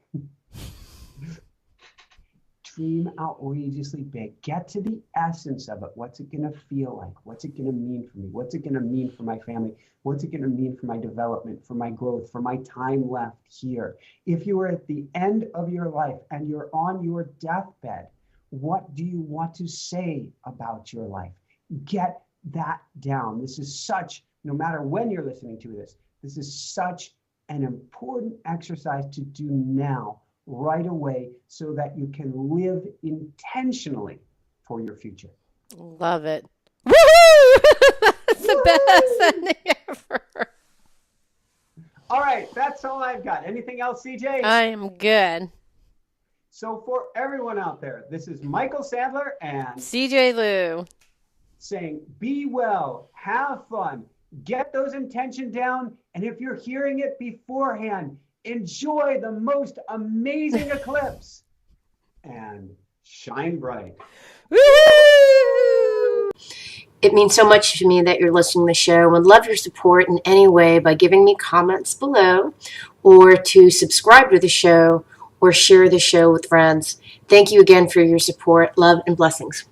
[SPEAKER 1] dream outrageously big. Get to the essence of it. What's it going to feel like? What's it going to mean for me? What's it going to mean for my family? What's it going to mean for my development, for my growth, for my time left here? If you are at the end of your life and you're on your deathbed, what do you want to say about your life? Get that down. This is such, no matter when you're listening to this, this is such an important exercise to do now, right away, so that you can live intentionally for your future.
[SPEAKER 2] Love it. Woohoo! That's the best ending ever.
[SPEAKER 1] All right, that's all I've got. Anything else, CJ?
[SPEAKER 2] I am good.
[SPEAKER 1] So for everyone out there, this is Michael Sandler and
[SPEAKER 2] CJ Lou
[SPEAKER 1] saying, be well, have fun, get those intention down, and if you're hearing it beforehand, enjoy the most amazing eclipse and shine bright.
[SPEAKER 2] Woo!
[SPEAKER 3] It means so much to me that you're listening to the show. I would love your support in any way by giving me comments below, or to subscribe to the show or share the show with friends. Thank you again for your support. Love and blessings.